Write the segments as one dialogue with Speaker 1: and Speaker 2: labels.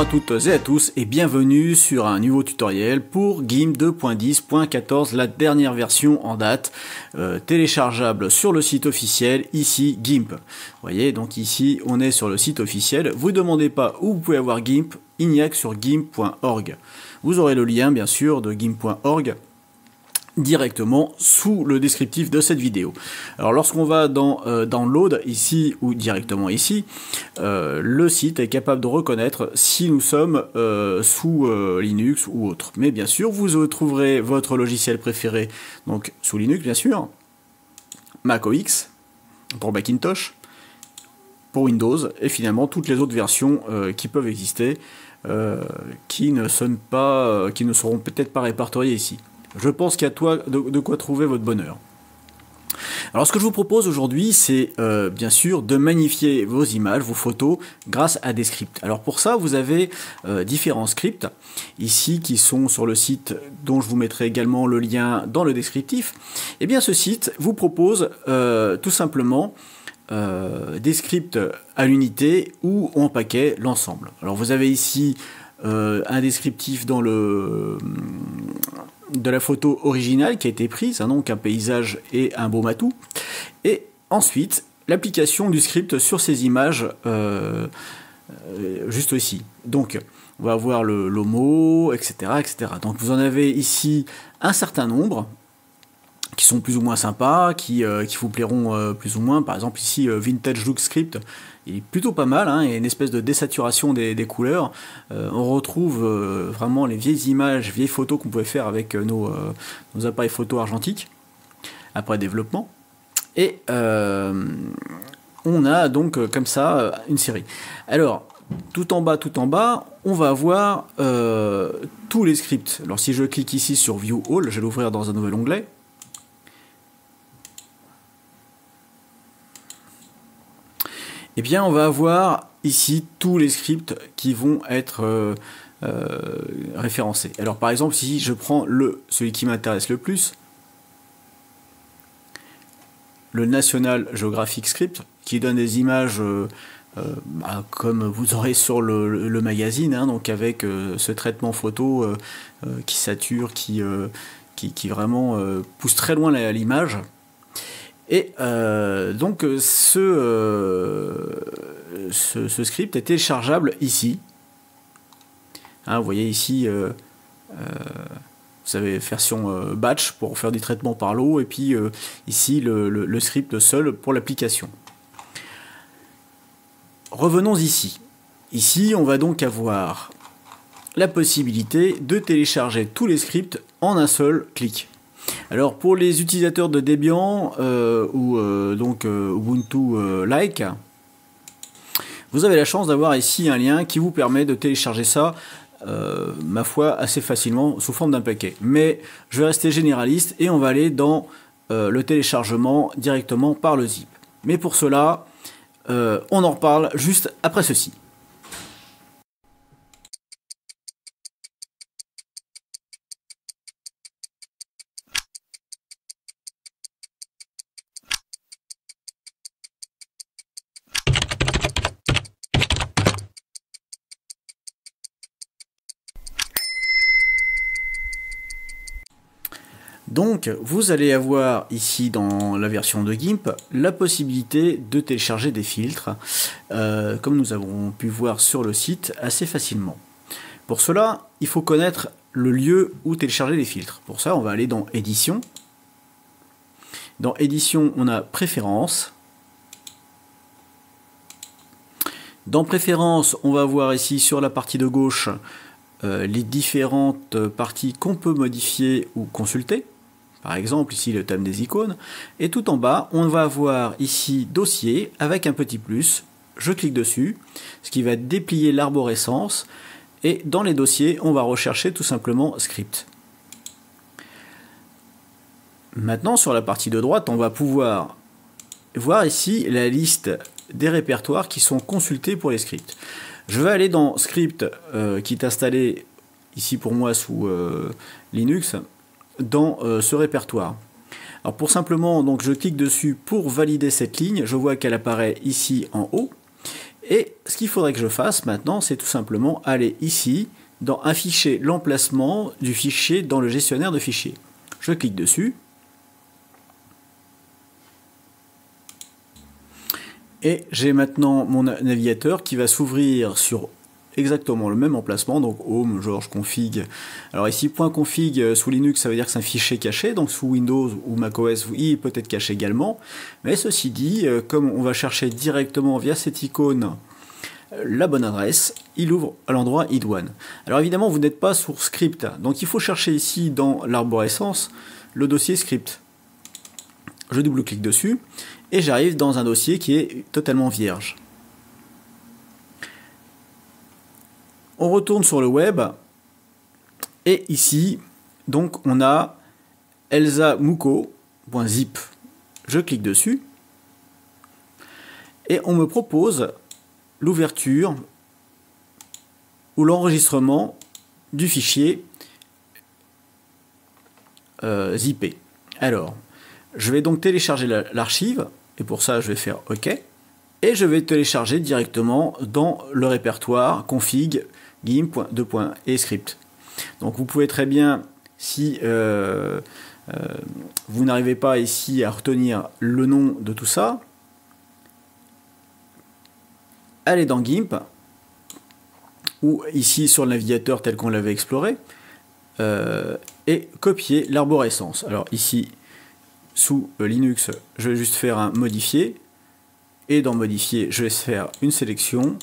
Speaker 1: toutes et à tous et bienvenue sur un nouveau tutoriel pour GIMP 2.10.14, la dernière version en date, téléchargeable sur le site officiel, ici GIMP. Vous voyez, donc ici on est sur le site officiel, vous ne demandez pas où vous pouvez avoir GIMP, il n'y a que sur GIMP.org. Vous aurez le lien bien sûr de GIMP.org directement sous le descriptif de cette vidéo. Alors lorsqu'on va dans Download ici ou directement ici, le site est capable de reconnaître si nous sommes sous Linux ou autre. Mais bien sûr, vous trouverez votre logiciel préféré donc sous Linux bien sûr, Mac OS, pour Macintosh, pour Windows et finalement toutes les autres versions qui peuvent exister, qui ne seront peut-être pas répertoriées ici. Je pense qu'il y a de quoi trouver votre bonheur. Alors ce que je vous propose aujourd'hui, c'est bien sûr de magnifier vos images, vos photos, grâce à des scripts. Alors pour ça, vous avez différents scripts, ici, qui sont sur le site, dont je vous mettrai également le lien dans le descriptif. Et bien ce site vous propose tout simplement des scripts à l'unité ou en paquet l'ensemble. Alors vous avez ici un descriptif dans de la photo originale qui a été prise, hein, donc un paysage et un beau matou, et ensuite l'application du script sur ces images juste ici. Donc on va voir le mot, etc., etc. Donc vous en avez ici un certain nombre qui sont plus ou moins sympas, qui vous plairont plus ou moins. Par exemple ici Vintage Look Script, il est plutôt pas mal, hein, il y a une espèce de désaturation des couleurs. On retrouve vraiment les vieilles images, vieilles photos qu'on pouvait faire avec nos appareils photo argentiques après développement. Et on a donc comme ça une série. Alors tout en bas, on va avoir tous les scripts. Alors si je clique ici sur View All, je vais l'ouvrir dans un nouvel onglet. Eh bien, on va avoir ici tous les scripts qui vont être référencés. Alors, par exemple, si je prends celui qui m'intéresse le plus, le National Geographic Script, qui donne des images comme vous aurez sur le magazine, hein, donc avec ce traitement photo qui sature, qui vraiment pousse très loin l'image. Et donc ce script est téléchargeable ici. Hein, vous voyez ici, vous avez version batch pour faire du traitement par l'eau, et puis ici le script seul pour l'application. Revenons ici. Ici, on va donc avoir la possibilité de télécharger tous les scripts en un seul clic. Alors pour les utilisateurs de Debian ou Ubuntu-like, vous avez la chance d'avoir ici un lien qui vous permet de télécharger ça, ma foi, assez facilement sous forme d'un paquet. Mais je vais rester généraliste et on va aller dans le téléchargement directement par le zip. Mais pour cela, on en reparle juste après ceci. Donc, vous allez avoir ici dans la version de GIMP la possibilité de télécharger des filtres, comme nous avons pu voir sur le site assez facilement. Pour cela, il faut connaître le lieu où télécharger les filtres. Pour ça, on va aller dans Édition. Dans Édition, on a Préférences. Dans Préférences, on va voir ici sur la partie de gauche les différentes parties qu'on peut modifier ou consulter. Par exemple, ici le thème des icônes. Et tout en bas, on va avoir ici Dossier avec un petit plus. Je clique dessus, ce qui va déplier l'arborescence. Et dans les dossiers, on va rechercher tout simplement Script. Maintenant, sur la partie de droite, on va pouvoir voir ici la liste des répertoires qui sont consultés pour les scripts. Je vais aller dans Script qui est installé ici pour moi sous Linux, dans ce répertoire. Alors pour simplement, donc je clique dessus pour valider cette ligne, je vois qu'elle apparaît ici en haut, Et ce qu'il faudrait que je fasse maintenant, c'est tout simplement aller ici, dans afficher l'emplacement du fichier dans le gestionnaire de fichiers. Je clique dessus. Et j'ai maintenant mon navigateur qui va s'ouvrir sur exactement le même emplacement, donc home, George, config. Alors ici, .config sous Linux, ça veut dire que c'est un fichier caché, donc sous Windows ou macOS, il peut être caché également. Mais ceci dit, comme on va chercher directement via cette icône la bonne adresse, il ouvre à l'endroit id1. Alors évidemment, vous n'êtes pas sur script, donc il faut chercher ici dans l'arborescence le dossier script. Je double-clique dessus et j'arrive dans un dossier qui est totalement vierge. On retourne sur le web et ici, donc on a elsamuko.zip. Je clique dessus et on me propose l'ouverture ou l'enregistrement du fichier zippé. Alors, je vais donc télécharger l'archive et pour ça je vais faire OK et je vais télécharger directement dans le répertoire config gimp et script. Donc vous pouvez très bien, si vous n'arrivez pas ici à retenir le nom de tout ça, aller dans GIMP ou ici sur le navigateur tel qu'on l'avait exploré et copier l'arborescence. Alors ici sous Linux, je vais juste faire un modifier et dans modifier, je vais faire une sélection,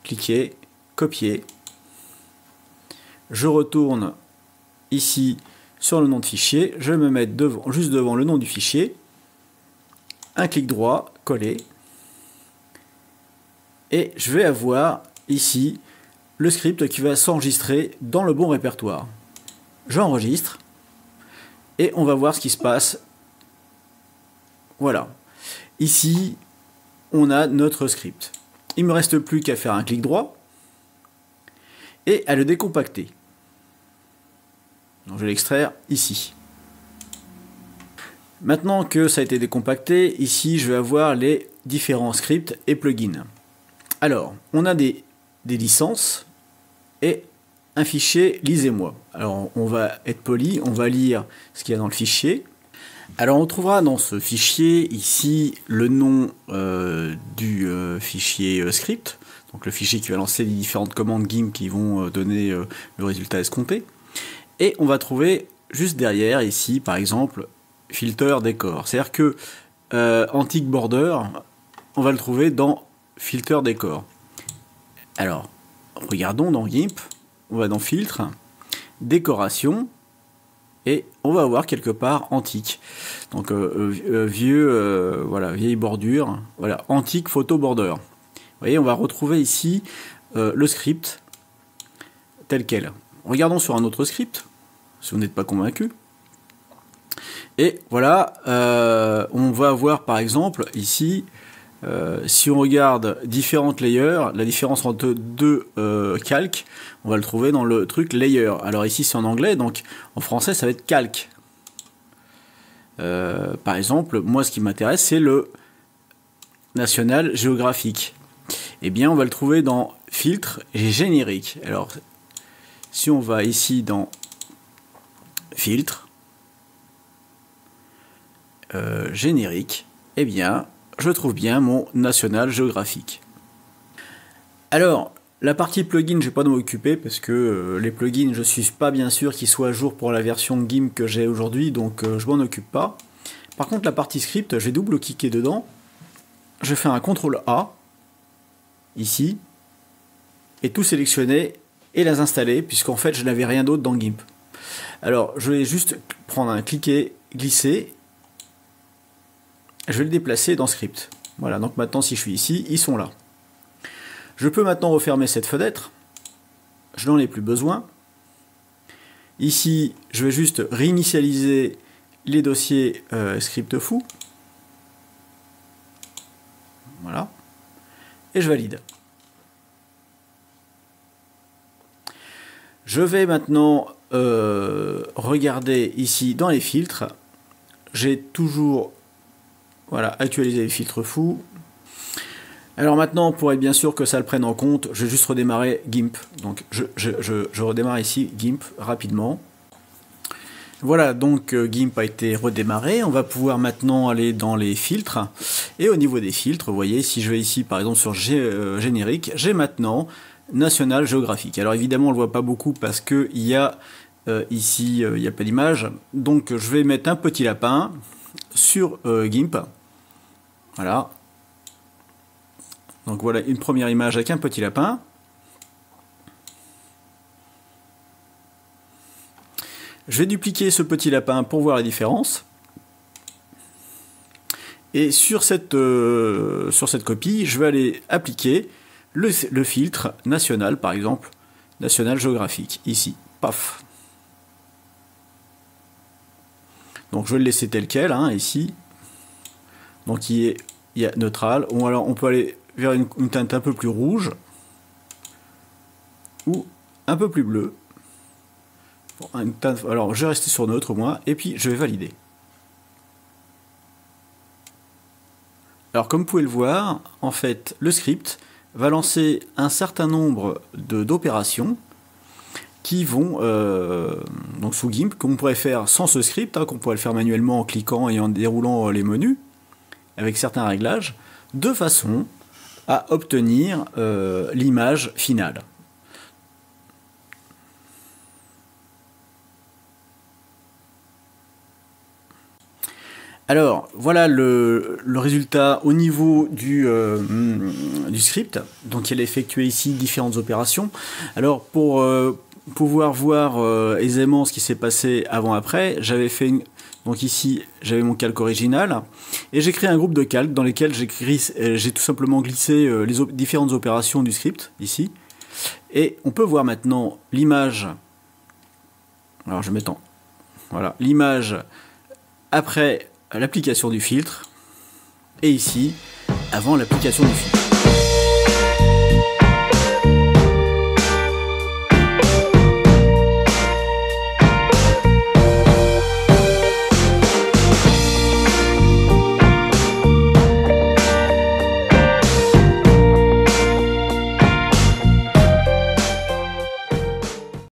Speaker 1: cliquer, copier. Je retourne ici sur le nom de fichier, je vais me mettre devant, juste devant le nom du fichier, un clic droit, coller, et je vais avoir ici le script qui va s'enregistrer dans le bon répertoire. J'enregistre et on va voir ce qui se passe. Voilà. Ici, on a notre script. Il ne me reste plus qu'à faire un clic droit et à le décompacter. Donc je vais l'extraire ici. Maintenant que ça a été décompacté, ici je vais avoir les différents scripts et plugins. Alors, on a des licences et un fichier lisez-moi. Alors on va être poli, on va lire ce qu'il y a dans le fichier. Alors on trouvera dans ce fichier ici le nom du fichier script, donc le fichier qui va lancer les différentes commandes GIMP qui vont donner le résultat escompté. Et on va trouver juste derrière ici par exemple filter décor. C'est-à-dire que antique border, on va le trouver dans filter décor. Alors regardons dans GIMP, on va dans filtre, décoration, et on va avoir quelque part antique. Donc vieux, voilà, vieille bordure, voilà, antique photo border. Vous voyez, on va retrouver ici le script tel quel. Regardons sur un autre script, si vous n'êtes pas convaincu. Et voilà, on va avoir par exemple ici, si on regarde différentes layers, la différence entre deux calques, on va le trouver dans le truc layer. Alors ici c'est en anglais, donc en français ça va être calque. Par exemple, moi ce qui m'intéresse c'est le National Geographic. Eh bien on va le trouver dans filtre et générique. Alors si on va ici dans filtre, générique, eh bien je trouve bien mon National Geographic. Alors, la partie plugin, je ne vais pas m'en occuper parce que les plugins, je ne suis pas bien sûr qu'ils soient à jour pour la version de GIMP que j'ai aujourd'hui, donc je m'en occupe pas. Par contre, la partie script, je vais double-cliquer dedans. Je vais faire un CTRL A, ici, et tout sélectionner et les installer, puisqu'en fait, je n'avais rien d'autre dans GIMP. Alors, je vais juste prendre un cliquer, glisser. Je vais le déplacer dans script. Voilà, donc maintenant si je suis ici, ils sont là. Je peux maintenant refermer cette fenêtre. Je n'en ai plus besoin. Ici, je vais juste réinitialiser les dossiers script foo. Voilà. Et je valide. Je vais maintenant regarder ici dans les filtres. J'ai toujours... Voilà, actualiser les filtres fous. Alors maintenant, pour être bien sûr que ça le prenne en compte, je vais juste redémarrer GIMP. Donc je redémarre ici GIMP rapidement. Voilà, donc GIMP a été redémarré. On va pouvoir maintenant aller dans les filtres. Et au niveau des filtres, vous voyez, si je vais ici par exemple sur générique, j'ai maintenant National Geographic. Alors évidemment, on ne le voit pas beaucoup parce qu'il y a ici, il n'y a pas d'image. Donc je vais mettre un petit lapin sur GIMP. Voilà. Donc voilà une première image avec un petit lapin. Je vais dupliquer ce petit lapin pour voir la différence. Et sur cette copie, je vais aller appliquer le filtre national, par exemple, National Geographic, ici. Paf. Donc je vais le laisser tel quel, hein, ici. Donc il y a neutral. Ou alors on peut aller vers une teinte un peu plus rouge ou un peu plus bleue. Alors je vais rester sur neutre moi, et puis je vais valider. Alors comme vous pouvez le voir, en fait le script va lancer un certain nombre d'opérations qui vont donc sous GIMP, qu'on pourrait faire sans ce script, hein, qu'on pourrait le faire manuellement en cliquant et en déroulant les menus, avec certains réglages, de façon à obtenir l'image finale. Alors, voilà le résultat au niveau du script. Donc, il a effectué ici différentes opérations. Alors, pour pouvoir voir aisément ce qui s'est passé avant-après, j'avais fait donc ici, j'avais mon calque original, et j'ai créé un groupe de calques dans lesquels j'ai tout simplement glissé les différentes opérations du script, ici. Et on peut voir maintenant l'image. Alors, je m'étends. Voilà, l'image après l'application du filtre, et ici, avant l'application du filtre.